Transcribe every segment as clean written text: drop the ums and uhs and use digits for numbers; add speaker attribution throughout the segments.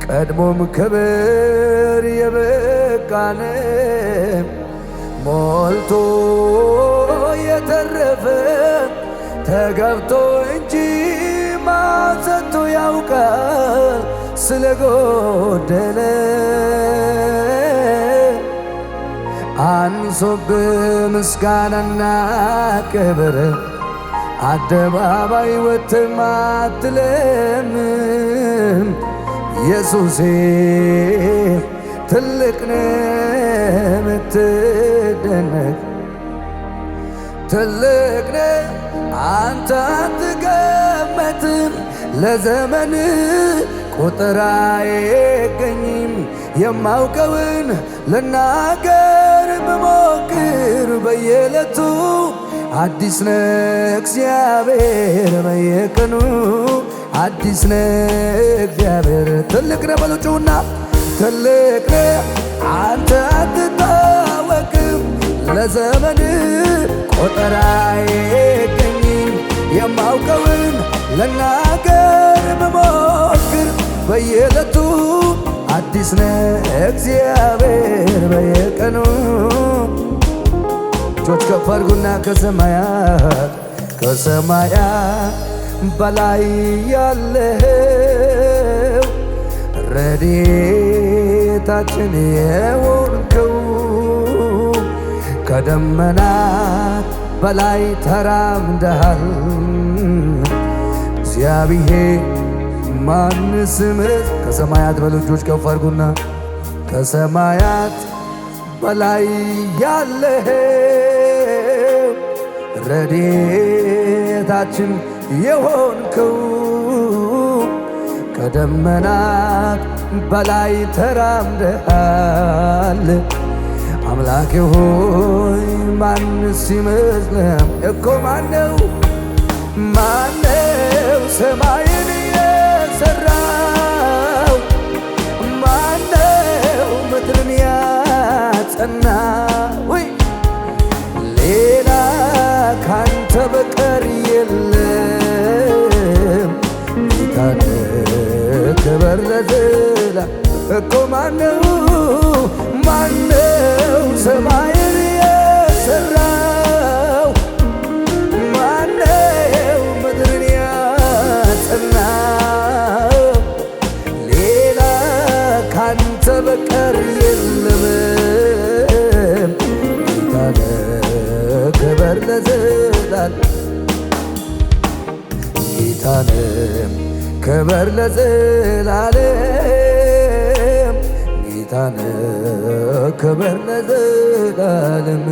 Speaker 1: ቀድሞም ክብር የበቃን ሞልቶ የተረፈ ተገብቶ እንጂ ማሰቶ ያውቃል ስለጎደለ አንሶብ ምስጋናና ክብር አደባባይ ወጥተህ አትለምን ኢየሱሴ ትልቅ ነህ የምትደነቅ ትልቅ ነህ አንተ አትገመትም ለዘመን ቁጥር አይገኝም የማውቀውን ልናገር ብሞክር በየዕለቱ አዲስ ነህ እግዚአብሔር በየቀኑ አዲስ ነህ እግዚአብሔር ትልቅ ነህ በሉጩና ትልቅ ነህ አንተ አትታወቅም ለዘመን ቁጥር አይገኝም የማውቀውን ልናገር ብሞክር በየዕለቱ አዲስ ነህ እግዚአብሔር በየቀኑ እጆች ከፍ አድርጉና ከሰማያት በላይ ያለኸው ረድኤታችን የሆንከው ከደመናት በላይ ተራምደሃል እግዚአብሔር ማን ስምህ ከሰማያት በሉ እጆች ከፍ አድርጉና ከሰማያት በላይ ያለኸው ረድኤታችን የሆንከው ከደመናት በላይ ተራምደሃል አምላኬ ሆይ ማንስ ይመስልህ እኮ ማነው ሰማይን የሠራው ማነው ምድርን ያጸና ሌላ ካንተ በቀር የለም ጌታን ክበር ለዘላለም እኮ ማነው ሰማይን የሠራው ማነው ምድርን ያጸናው ሌላ ካንተ በቀር የለም ጌታን ክበር ለዘላለም ጌታን ክበር ለዘላለም ጌታን ክበር ለዘላለም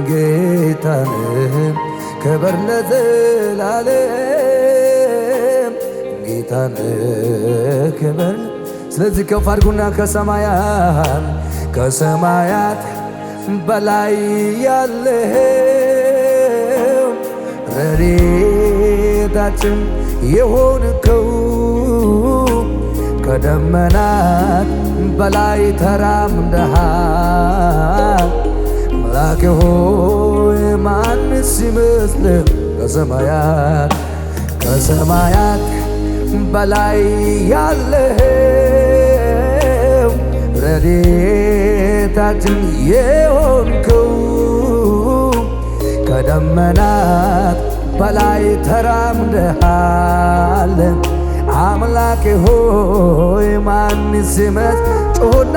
Speaker 1: ጌታን ክበር ለዘላለም ጌታን ክበር ስለዚህ ከፍ አድርጉና ከሰማያት በላይ ያለኸው ረድኤታችን የሆንከው ከደመናት በላይ ተራምደሃል አምላኬ ሆይ ማንስ ይመስልህ ከሰማያት በላይ ያለኸው ረድኤታችን የሆንከው ከደመናት በላይ ተራምደሃል አምላኬ ሆይ ማንስ ይመስል ጮና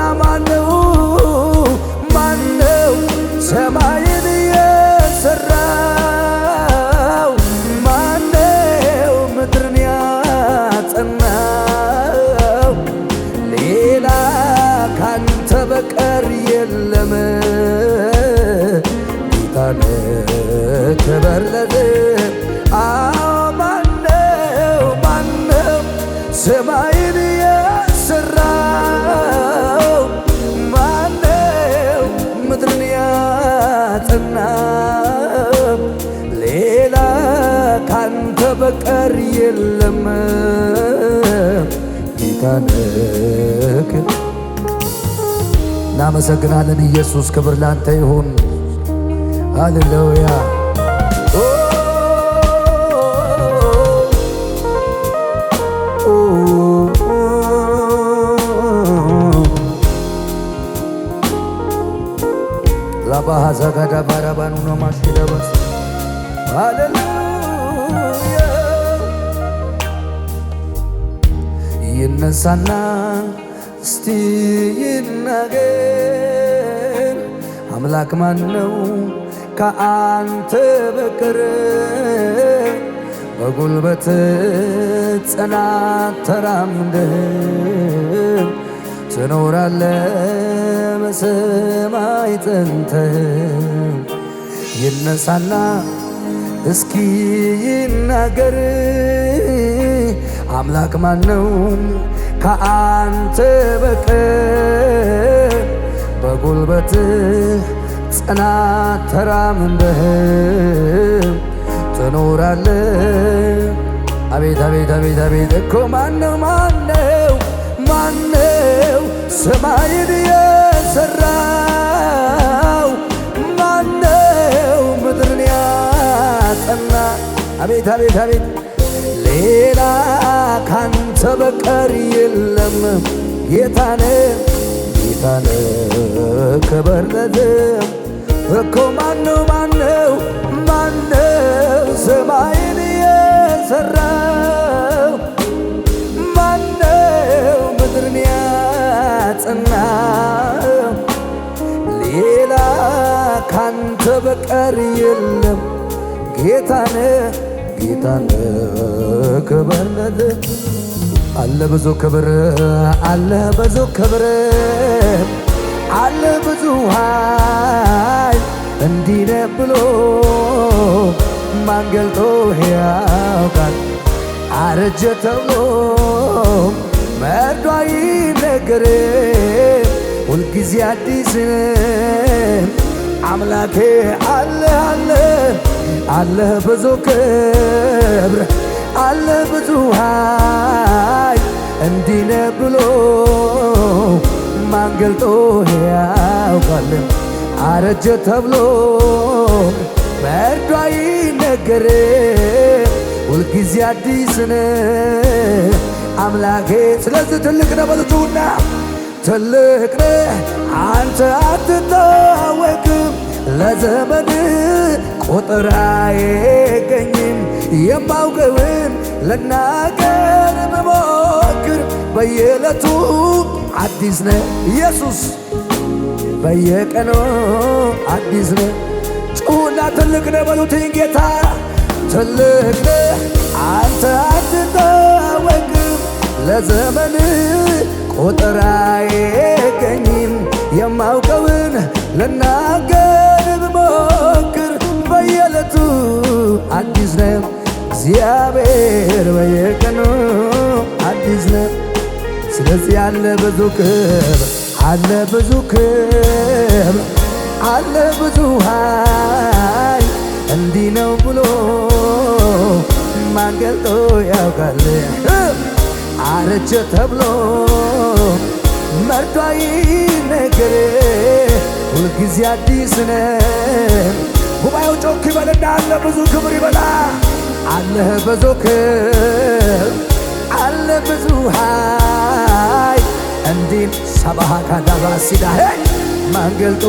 Speaker 1: ማነው ሰማይን የሠራው ማነው ምድርን ያጸናው ሌላ ካንተ በቀር የለም ጌታን ክበር ማነው ሰማይን የሠራው ማነው ምድርን ያጸናው ሌላ ካንተ በቀር የለም ጌታን እናመሰግናለን ኢየሱስ ክብር ላንተ ይሁን ሃሌሉያ አባሃዘገዳ ባራባኑ ነው ማሽደበስ ሃሌሉያ ይነሳና እስቲ ይናገር አምላክ ማን ነው ከአንተ በቀር በጉልበት ጽናት ተራምደህ ትኖራለህ በሰማይ ጸንተህ ይነሳና እስኪ ይናገር አምላክ ማን ነው ከአንተ በቀር በጉልበት ጽናት ተራምደህ ትኖራለህ። አቤት አቤት አቤት አቤት እኮ ማነው ማነው ማነው ሰማይን የሠራው ማነው ምድርን ያጸና አቤት አቤት አቤት ሌላ ካንተ በቀር የለም ጌታነ ጌታነ ክብር ለስም እኮ ማነው ማነው ማነው ሰማይን የሠራው ማነው ምድርን ያጸናው ሌላ ካንተ በቀር የለም ጌታነ ጌታነ ክብር ለስም አለ ብዙ ክብር አለ ብዙ ክብር አለ ብዙ ኃይል እንዲህ ነህ ብሎ ማን ገልጦ ያውቃል? አረጀ ተብሎ መርዶ አይነገርም ሁልጊዜ አዲስ አምላኬ አለ አለ አለ ብዙ ክብር አለ ብዙ ኃይል እንዲህ ነህ ብሎ ማን ገልጦ ያውቃል? አረጀ ተብሎ መርዶ አይነገርም ሁልጊዜ አዲስ ነህ አምላኬ። ስለዚህ ትልቅ ነህ በሉና ትልቅ ነህ አንተ አትታወቅም ለዘመን ቁጥር አይገኝም የማውቀውን ልናገር ብሞክር በየዕለቱ አዲስ ነህ ኢየሱስ በየቀኑ አዲስ ነህ። ጩና ትልቅ ነህ በሉትኝ ጌታ ትልቅ ነህ አንተ አትታወቅም ለዘመን ቁጥር አይገኝም የማውቀውን ልናገር ብሞክር በየዕለቱ አዲስ ነህ እግዚአብሔር በየቀኑ አዲስ ነህ። ስለዚህ አለ ብዙ ክብር አለ ብዙ ክብር አለ ብዙ ኃይል እንዲህ ነው ብሎ ማን ገልጦ ያውቃል? አረጀ ተብሎ መርዶ አይነገርም ሁልጊዜ አዲስ ነህ። ጉባኤው ጮክ ይበልና አለ ብዙ ክብር ይበላ አለ ብዙ ክብር አለ ብዙ ኃይል እንዲህ ሰባሃ ካዳባሲዳ ማን ገልጦ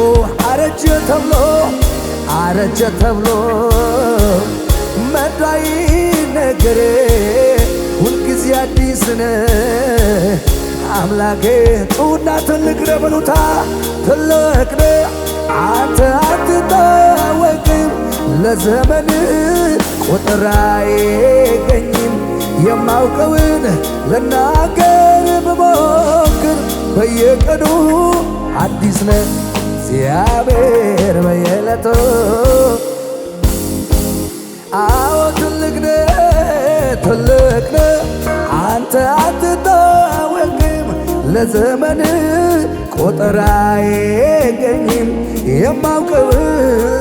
Speaker 1: አረጀ ተብሎ መርዶ አይነገርም ሁልጊዜ አዲስ ነህ አምላኬ። ጩና ትልቅ ነህ በሉታ ትልቅ ነህ አንተ አትታወቅም ለዘመን ቁጥር አይገኝም የማውቀውን ልናገር ብሞክር በየቀኑ አዲስ ነህ እግዚአብሔር በየዕለቱ አዎ ትልቅ ነህ አንተ አትታወቅም ለዘመን ቁጥር አይገኝም የማውቀውን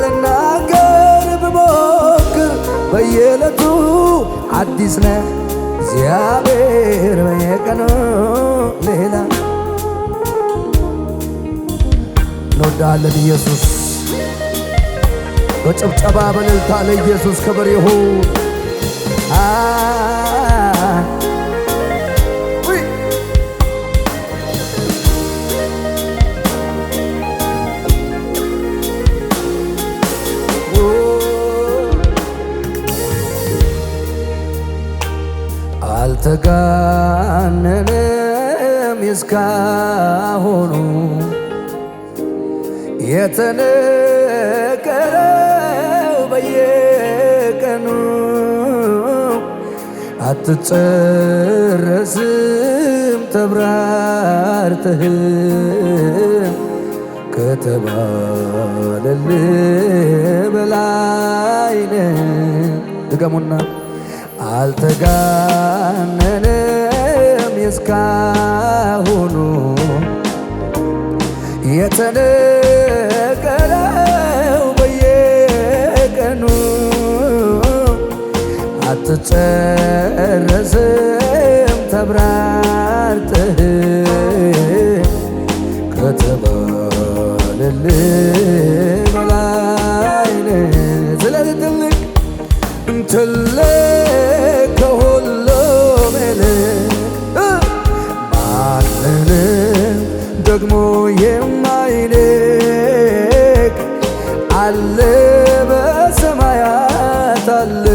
Speaker 1: ልናገር ብሞክር በየዕለቱ አዲስ ነህ እግዚአብሔር በየቀኑ ሌላ እንወዳለን ኢየሱስ በጭብጨባ በእልልታ ለኢየሱስ ክብር ይሁን። እስካሁኑ የተነገረው በየቀኑ አትጨረስም ተብራርተህ ከተባለልህ በላይ ነህ። ድገሙና አልተጋነንም የእስካሁኑ የተነገረው በየቀኑ አትጨረስም ተብራርተህ ከተባለልህ በላይ ነህ። ስለዚህ ትልቅ ከሁሉም ይልቅ ማንንም ደግሞ የማይንቅ አለ በሰማያት አለ።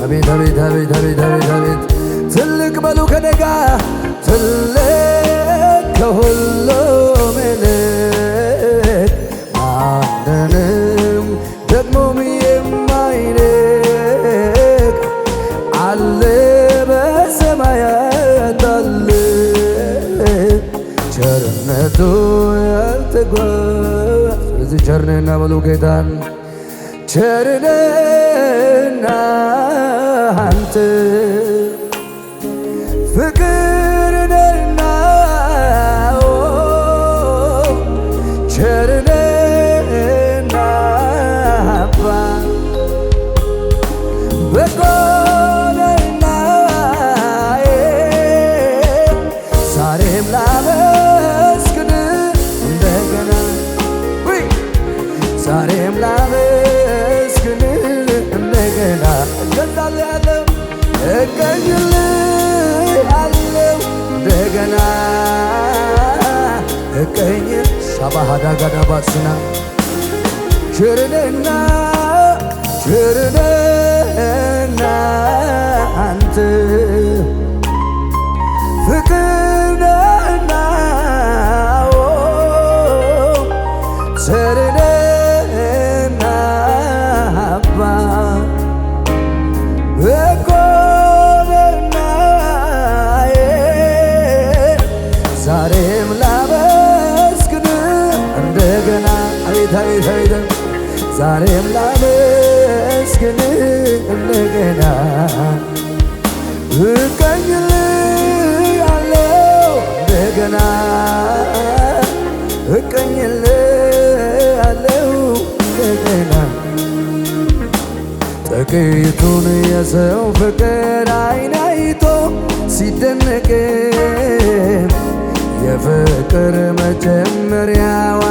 Speaker 1: አቤት አቤት አቤት አቤት አቤት አቤት ትልቅ በሉ ከደጋ ትልቅ ከሁሉም ይልቅ ማንንም ደግሞም የማይንቅ አለ በሰማያት አለ። ቸርነቱ ያልተጓዝ ስለዚህ ቸርነህና በሉ ጌታን ቸርነህና አንተ ፍቅር ነህና ቸርነህና አባ በጎ ነህና ዛሬም ላመስግን እንደገና ዛሬም ላመስግን እንደገና እገዛልሃለሁ እቀኝልሃለሁ እንደገና እቀኝ ሻባሃዳጋዳባስና ቸርነህና ቸርነህና አንተ ፍቅር ነህና ቸርነህና አባ በጎ ነህና ዛሬም ላመስግን እንደገና አቤት አቤት አቤት ዛሬም ላመስግን እንደገና እቀኝልሃለሁ እንደገና እቀኝልሃለሁ እንደገና ጥቂቱን የሰው ፍቅር ዓይን አይቶ ሲደነቅ የፍቅር መጀመሪያዋ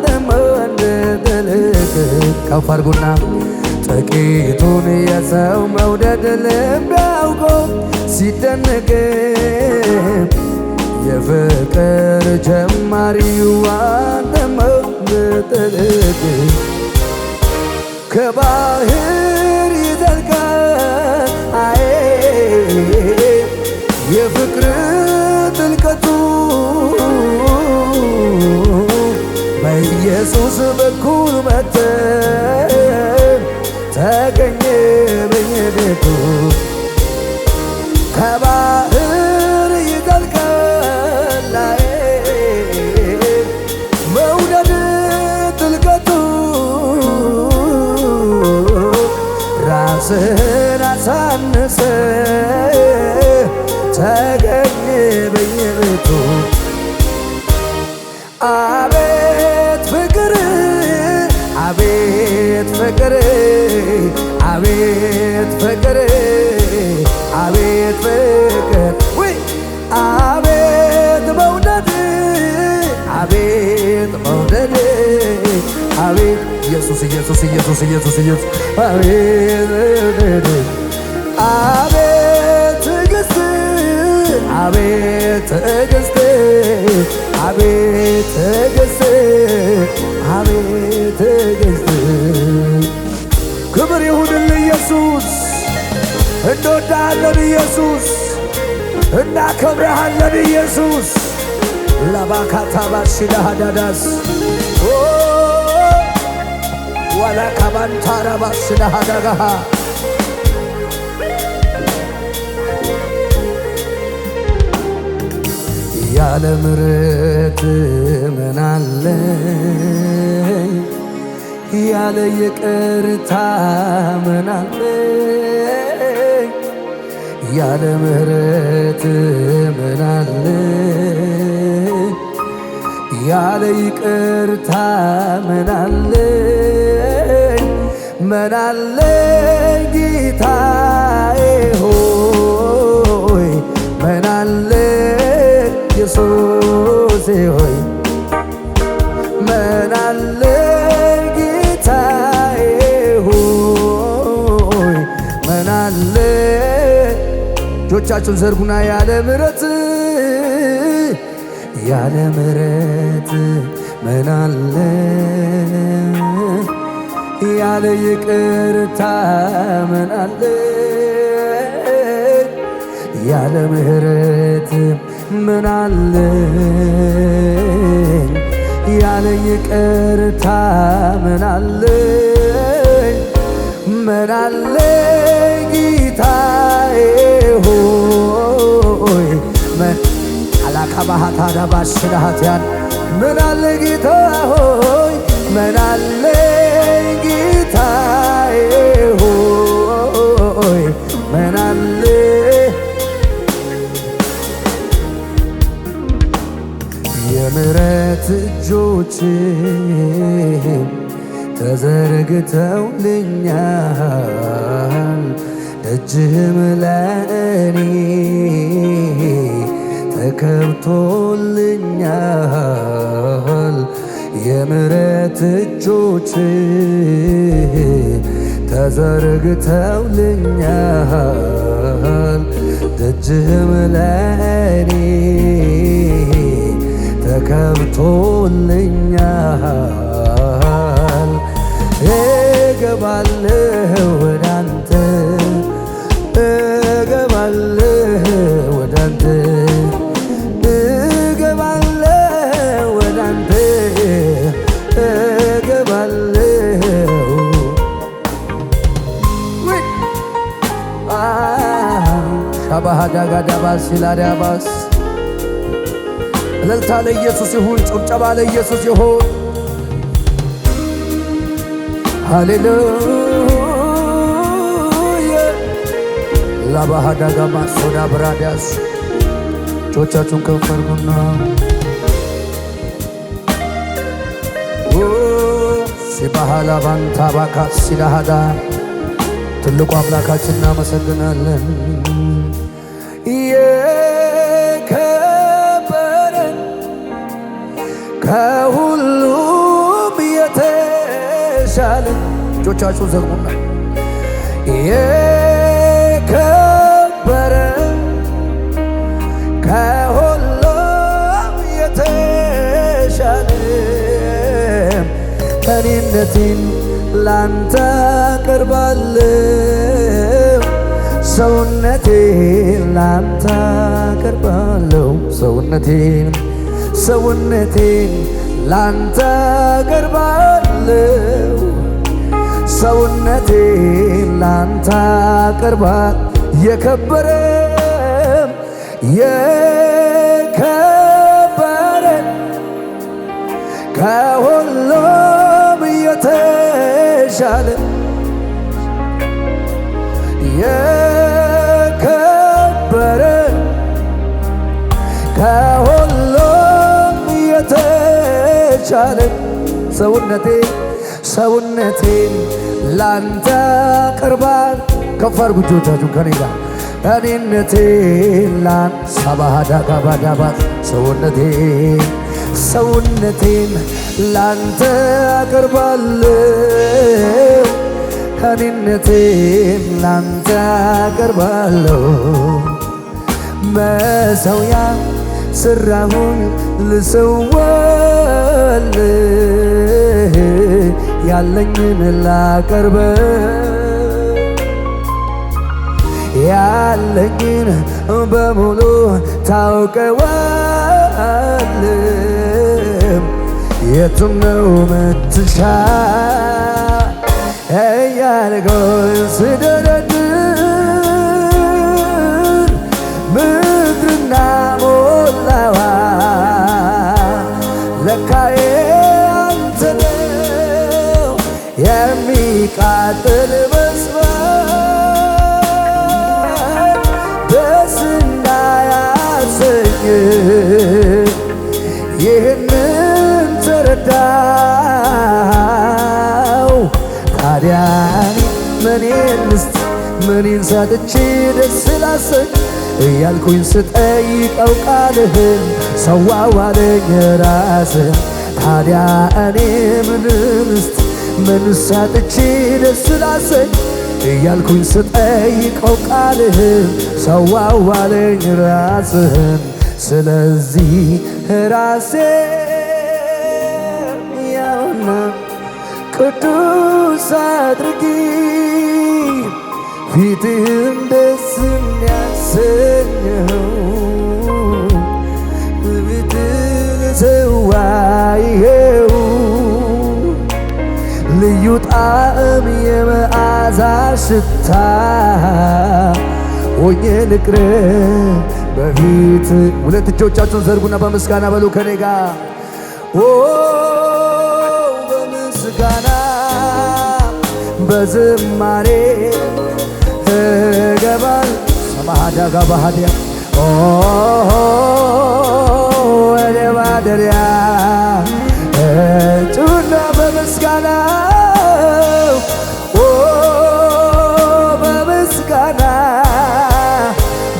Speaker 1: ተመንደልክ ከፍ አድርጉና ጥቂቱን የሰው መውደድ ልብ አውቆ ሲደነቅ የፍቅር ጀማሪዋ ተመንደልክ ከባህር ይዘልቃል አይ የፍቅር ጥልቀቱ በኢየሱስ በኩል መጥተህ ተገኘ በየቤቱ ከባህር ይዘልቃል አይ መውደድ ጥልቀቱ ራስህን አሳንሰህ ተገኘ በየቤቱ አቤት ፍቅር አቤት ፍቅር አቤት ፍቅር አቤት ፍቅር ወይ አቤት መውደድ አቤት መውደድ አቤት ኢየሱስ ኢየሱስ ኢየሱስ ኢየሱስ ኢየሱስ አቤት አቤት ትዕግስት አቤት ትዕግስት አቤት ትዕግስት አቤት ትዕግስት ክብር ይሁንልህ ኢየሱስ እንወዳለን ኢየሱስ እናከብረሃለን ኢየሱስ ላባካታባሽላሃዳዳስ ዋላካባንታራባሽላሃዳጋሃ ያለ ምሕረት ምን አለኝ ያለ ይቅርታ ምን አለኝ ያለ ምሕረት ምን አለኝ ያለ ይቅርታ ምን አለኝ ምን አለኝ ጌታዬ ሆይ ምን አለኝ ኢየሱሴ ሆይ ምን አለኝ ጌታዬ ሆይ ምን አለኝ እጆቻችሁን ዘርጉና ያለ ምሕረት ያለ ምሕረት ምን አለ ያለ ይቅርታ ምን አለ ያለ ምሕረት ምን አለ ያለ ይቅርታ ምን አለ ምን አለ ጌታዬ ሆይ አላካባሃታዳባሽላሃትያን ምን አለ ጌታ ሆይ ምን አለ ጌታዬ ሆይ ምን አለ የምሕረት እጆች ተዘርግተውልኛል እጅህም ለእኔ ተከብቶልኛል የምሕረት እጆች ተዘርግተውልኛል እጅህም ለእኔ ተከብቶልኛል እገባለሁ ወደ አንተ እገባለሁ ወደ አንተ እገባለሁ ወደ አንተ እገባለሁ ሻባሃዳጋዳባስ ይላዳባስ እልልታ ለኢየሱስ ይሁን፣ ጭብጨባ ለኢየሱስ ይሁን። ሃሌሉያ ላባሃዳጋማ ሶዳ ብራዳስ እጆቻችሁን ከፍ አድርጉና ሲባሃላ ባንታ ባካስ ሲላሃዳ ትልቁ አምላካችን እናመሰግናለን። ከሁሉም የተሻለ እጆቻችሁ ዘርጉና የከበረ ከሁሉም የተሻለ እኔነቴን ላንተ አቀርባለሁ ሰውነቴን ላንተ አቀርባለሁ ሰውነቴን ላንተ አቀርባለሁ ሰውነቴን ላንተ አቀርባለሁ የከበረ ከሁሉም የተሻለ የከበረ ከሁሉም የተሻለ ሰውነቴን ላንተ አቀርባለሁ። ከፍ አድርጉ እጆቻችሁን ከኔ ጋር እኔነቴን ላንተ ሳባሃዳጋባዳባት ሰውነቴን ላንተ አቀርባለሁ እኔነቴን ላንተ አቀርባለሁ መሠዊያ ሠራሁኝ ልሰዋልህ ያለኝን ላቀርብ ያለኝን በሙሉ ታውቀዋል። የቱም ነው መትሻ እያልኩኝ ስደረድር ምድርና ሞላዋ ለካዬ አንተ ነው የሚቃጥል መስመር ደስ እንዳያሰኝ ይህንን ተረዳው። ታዲያ ምኔን ልስጥ ምኔን ሰጥቼ ደስ ላሰኝ እያልኩኝ ስጠይቀው ቃልህን ሰዋው አለኝ ራስህን። ታዲያ እኔ ምን ልስጥ ምን ሰጥቼ ደስ ላሰኝ እያልኩኝ ስጠይቀው ቃልህን ሰዋው አለኝ ራስህን። ስለዚህ ራሴ ያውና ቅዱስ አድርጊ ፊትህን ደስ የሚያሰኘው በቤትህ ሰዋይኸው ልዩ ጣዕም የመዓዛ ሽታ ሆኜ ልቅረብ በፊት። ሁለት እጆቻችሁን ዘርጉና በምስጋና በሉ ከኔ ጋር በምስጋና በዝማሬ እገባል ሰማዳጋ ባህዲያ ወደ ማደሪያ እጩና በምስጋና በምስጋና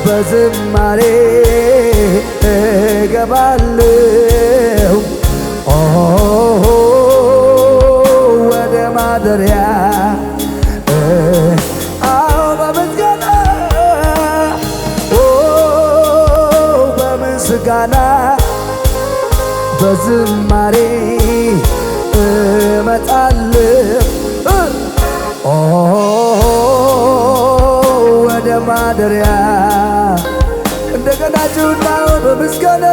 Speaker 1: በዝማሬ እገባለሁ ወደ ማደሪያ በምስጋና በምስጋና በዝማሬ እመጣለሁ ወደ ማደሪያ። እንደገና ጩና በምስጋና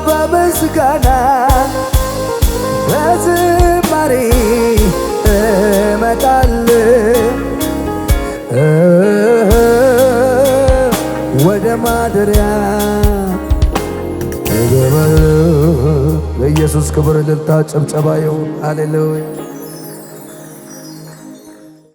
Speaker 1: በምስጋና በዝማሬ እመጣለሁ ወደ ማደሪያ። ለኢየሱስ ክብር፣ እልልታ፣ ጭብጨባ ይሁን። ሃሌሉያ።